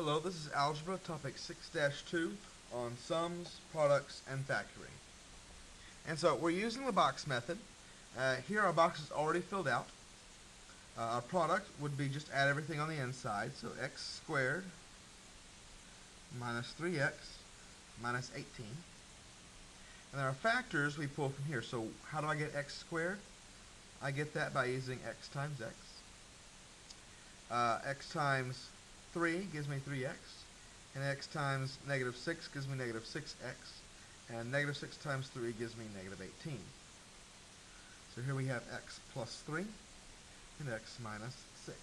Hello, this is Algebra, topic 6-2 on sums, products, and factoring. And so we're using the box method. Here our box is already filled out. Our product would be just add everything on the inside, so x squared minus 3x minus 18. And then our factors we pull from here. So how do I get x squared? I get that by using x times x. X times 3 gives me 3x, and x times negative 6 gives me negative 6x, and negative 6 times 3 gives me negative 18. So here we have x plus 3 and x minus 6.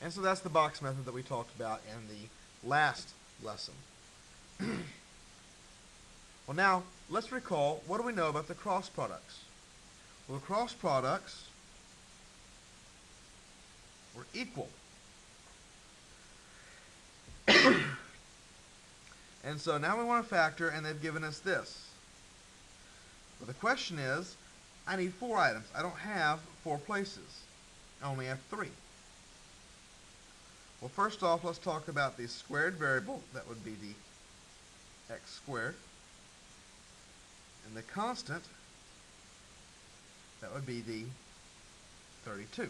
And so that's the box method that we talked about in the last lesson. Well, now let's recall, what do we know about the cross products? Well, the cross products were equal. And so now we want to factor, and they've given us this. Well, the question is, I need 4 items. I don't have 4 places. I only have 3. Well, first off, let's talk about the squared variable. That would be the x squared. And the constant, that would be the 32.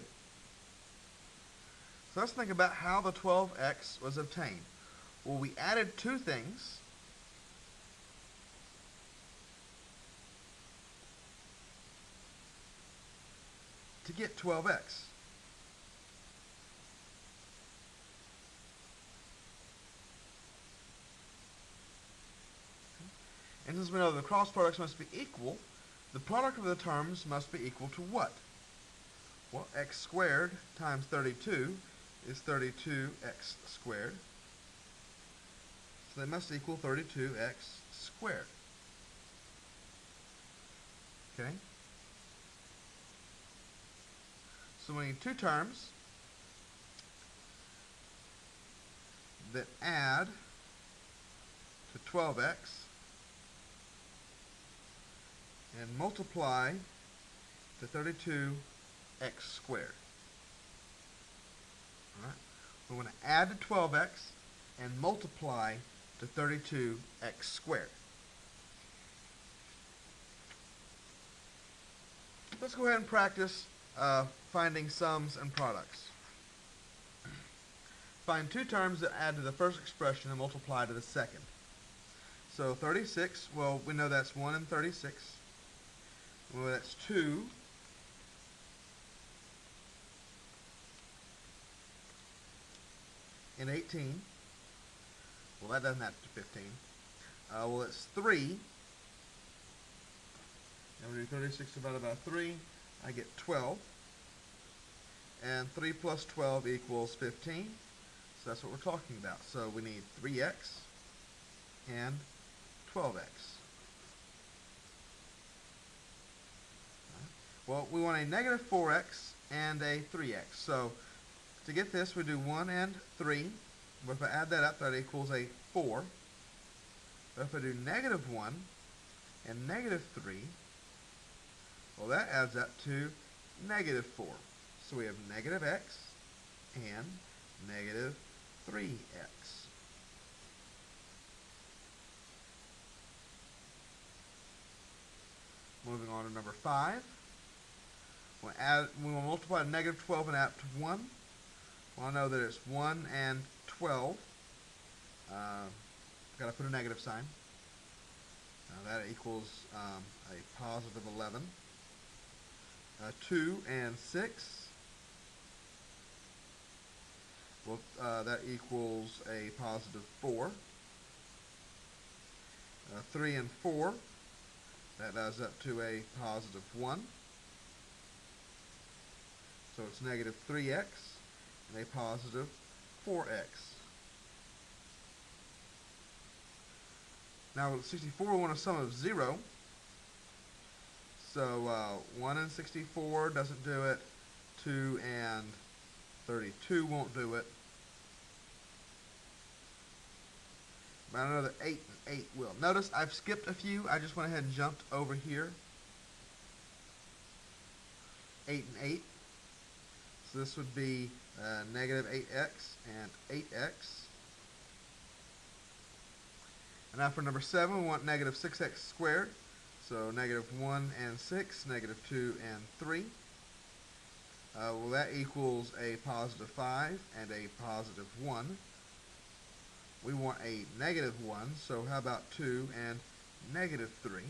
So let's think about how the 12x was obtained. Well, we added 2 things. To get 12x. And since we know the cross products must be equal, the product of the terms must be equal to what? Well, x squared times 32 is 32x squared. So they must equal 32x squared. Okay? So we need 2 terms that add to 12x and multiply to 32x squared. All right? We want to add to 12x and multiply to 32x squared. Let's go ahead and practice finding sums and products. Find 2 terms that add to the first expression and multiply to the second. So 36, well, we know that's 1 and 36. Well, that's 2. And 18. Well, that doesn't add to 15. Well, it's 3. And we do 36 divided by 3. I get 12. And 3 plus 12 equals 15. So that's what we're talking about. So we need 3x and 12x. Well, we want a negative 4x and a 3x. So to get this, we do 1 and 3. But if I add that up, that equals a 4. But if I do negative 1 and negative 3, well, that adds up to negative 4. So we have negative x and negative 3x. Moving on to number 5. We will multiply negative 12 and add to 1. Well, I know that it's 1 and 12. Got to put a negative sign. That equals a positive 11. 2 and 6. Well, that equals a positive 4. 3 and 4. That adds up to a positive 1. So it's negative 3x and a positive 4x. Now with 64, we want a sum of 0. So 1 and 64 doesn't do it. 2 and 32 won't do it. But I know that 8 and 8 will. Notice I've skipped a few. I just went ahead and jumped over here. 8 and 8. So this would be negative 8x, and 8x. And now for number 7, we want negative 6x squared. So negative 1 and 6, negative 2 and 3. Well, that equals a positive 5 and a positive 1. We want a negative 1, so how about 2 and negative 3?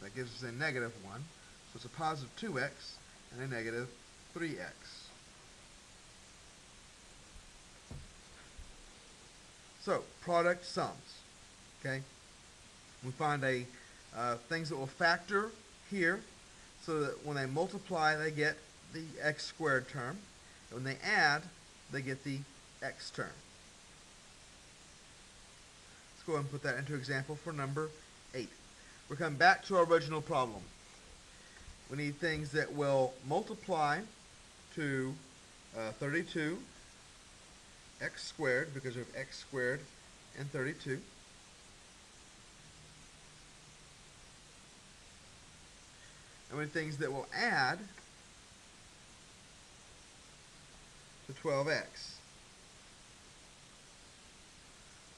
That gives us a negative 1. So it's a positive 2x and a negative 3x. So, product sums. Okay? We find things that will factor here so that when they multiply, they get the x squared term. And when they add, they get the x term. Let's go ahead and put that into example for number 8. We're coming back to our original problem. We need things that will multiply to 32 x squared, because we have x squared and 32. And we need things that will add to 12x.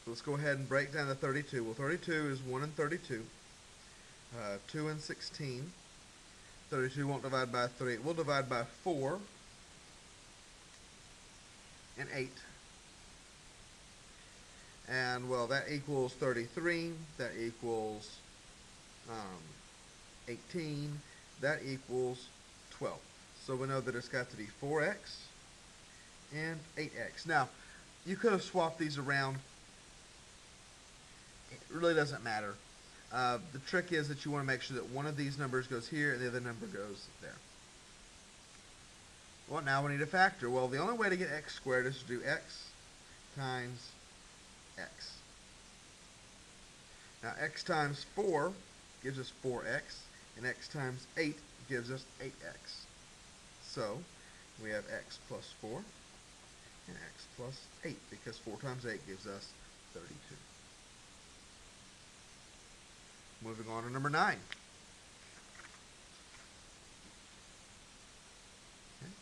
So let's go ahead and break down the 32. Well, 32 is 1 and 32. 2 and 16. 32 won't divide by 3. It will divide by 4 and 8. And, well, that equals 33. That equals 18. That equals 12. So we know that it's got to be 4x and 8x. Now, you could have swapped these around. It really doesn't matter. The trick is that you want to make sure that one of these numbers goes here and the other number goes there. Well, now we need a factor. Well, the only way to get x squared is to do x times x. Now, x times 4 gives us 4x, and x times 8 gives us 8x. So, we have x plus 4 and x plus 8, because 4 times 8 gives us 32. Moving on to number 9. Okay.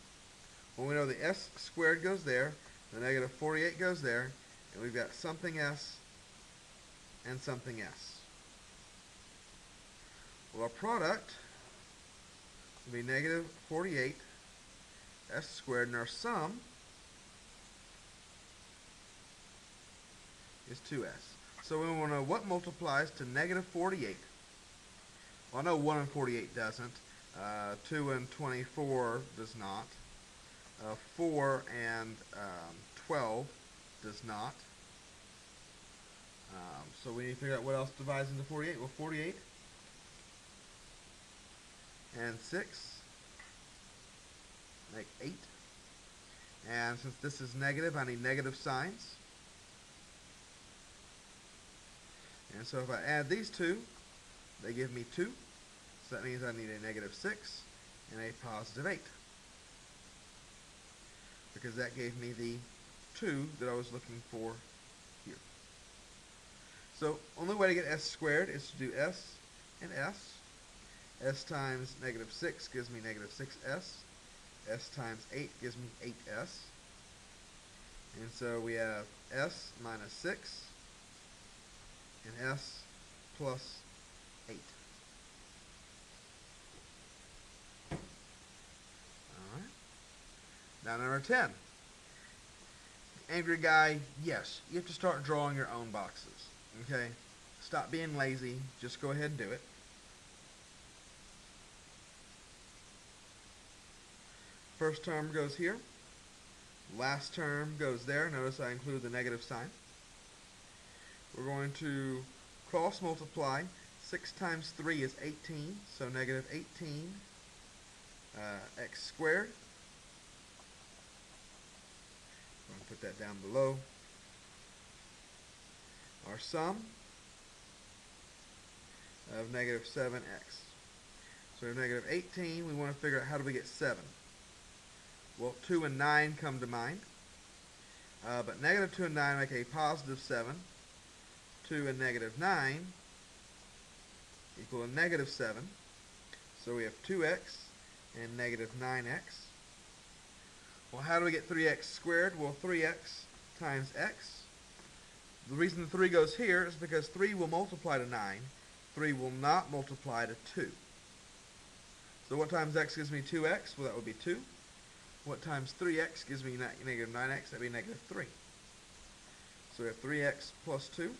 Well, we know the s squared goes there, the negative 48 goes there, and we've got something s and something s. Well, our product will be negative 48 s squared, and our sum is 2s. So we want to know what multiplies to negative 48. Well, I know 1 and 48 doesn't. 2 and 24 does not. 4 and 12 does not. So we need to figure out what else divides into 48. Well, 48 and 6 make 8. And since this is negative, I need negative signs. And so if I add these two, they give me 2. So that means I need a negative 6 and a positive 8. Because that gave me the 2 that I was looking for here. So only way to get s squared is to do s and s. S times negative 6 gives me negative 6s. S times 8 gives me 8s. And so we have s minus 6 and s plus 8. Alright. Now number 10. Angry guy, yes, you have to start drawing your own boxes. Okay? Stop being lazy. Just go ahead and do it. First term goes here. Last term goes there. Notice I include the negative sign. We're going to cross multiply. 6 times 3 is 18, so negative 18 x squared. I'm going to put that down below. Our sum of negative 7x. So we have negative 18. We want to figure out how do we get 7. Well, 2 and 9 come to mind. But negative 2 and 9 make a positive 7. 2 and negative 9 equal a negative 7. So we have 2x and negative 9x. Well, how do we get 3x squared? Well, 3x times x. The reason the 3 goes here is because 3 will multiply to 9. 3 will not multiply to 2. So what times x gives me 2x? Well, that would be 2. What times 3x gives me negative 9x? That would be negative 3. So we have 3x plus 2 and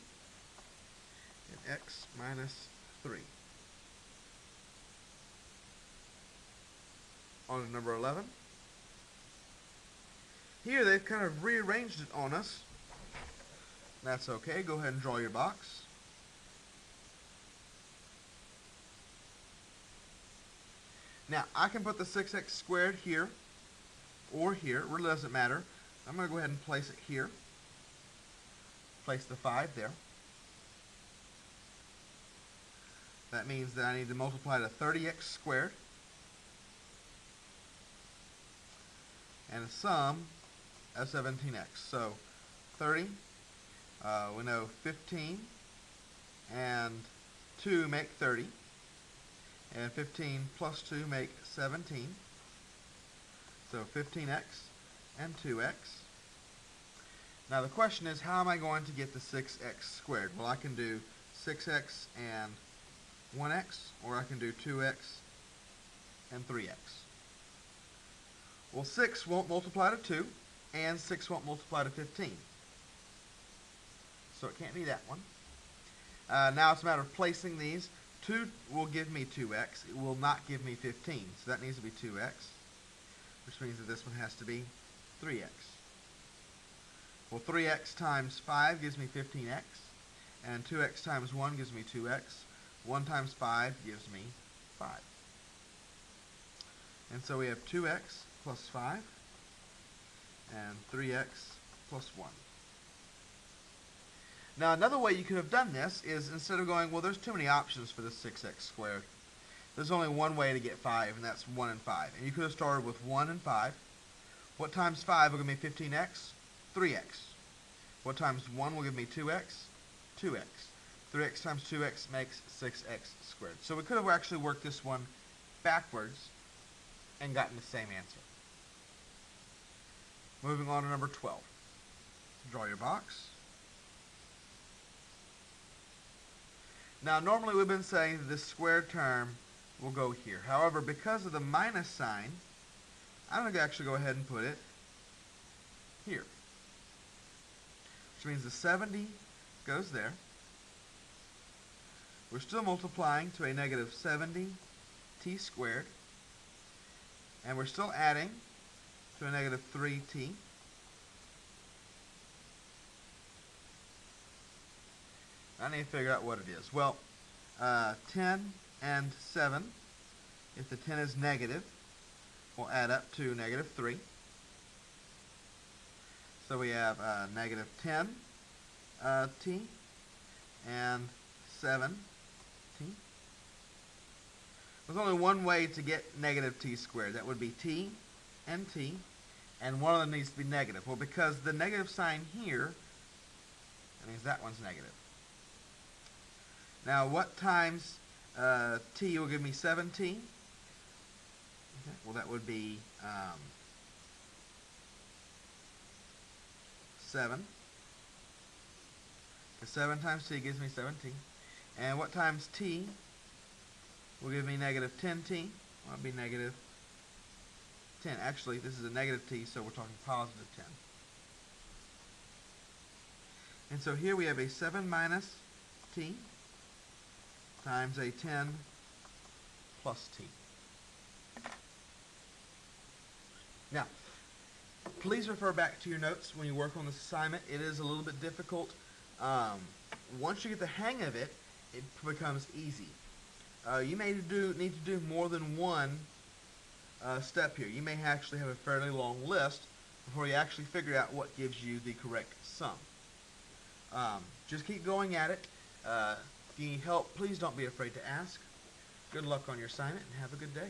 x minus 3. On to number 11. Here they've kind of rearranged it on us. That's okay. Go ahead and draw your box. Now, I can put the 6x squared here or here. It really doesn't matter. I'm going to go ahead and place it here. Place the 5 there. That means that I need to multiply to 30x squared and a sum of 17x. So 30, we know 15 and 2 make 30. And 15 plus 2 make 17. So 15x and 2x. Now the question is, how am I going to get the 6x squared? Well, I can do 6x and 1x, or I can do 2x and 3x. Well, 6 won't multiply to 2, and 6 won't multiply to 15. So it can't be that one. Now it's a matter of placing these. 2 will give me 2x. It will not give me 15. So that needs to be 2x, which means that this one has to be 3x. Well, 3x times 5 gives me 15x, and 2x times 1 gives me 2x. 1 times 5 gives me 5. And so we have 2x plus 5 and 3x plus 1. Now, another way you could have done this is, instead of going, well, there's too many options for this 6x squared, there's only one way to get 5, and that's 1 and 5. And you could have started with 1 and 5. What times 5 will give me 15x? 3x. What times 1 will give me 2x? 2x. 3x times 2x makes 6x squared. So we could have actually worked this one backwards and gotten the same answer. Moving on to number 12. Draw your box. Now, normally we've been saying that this squared term will go here. However, because of the minus sign, I'm going to actually go ahead and put it here. Which means the 70 goes there. We're still multiplying to a negative 70t squared. And we're still adding to a negative 3t. I need to figure out what it is. Well, 10 and 7, if the 10 is negative, will add up to negative 3. So we have negative 10 t and 7 t. There's only one way to get negative t squared. That would be t, and one of them needs to be negative. Well, because the negative sign here, that means that one's negative. Now, what times t will give me 7t? Okay, well, that would be 7. Because 7 times t gives me 7t. And what times t will give me negative 10t? Well, it would be negative 10. Actually, this is a negative t, so we're talking positive 10. And so here we have a 7 minus t times a 10 plus t. Now, please refer back to your notes when you work on this assignment. It is a little bit difficult. Once you get the hang of it, it becomes easy. You may need to do more than one step here. You may actually have a fairly long list before you actually figure out what gives you the correct sum. Just keep going at it. If you need help, please don't be afraid to ask. Good luck on your assignment, and have a good day.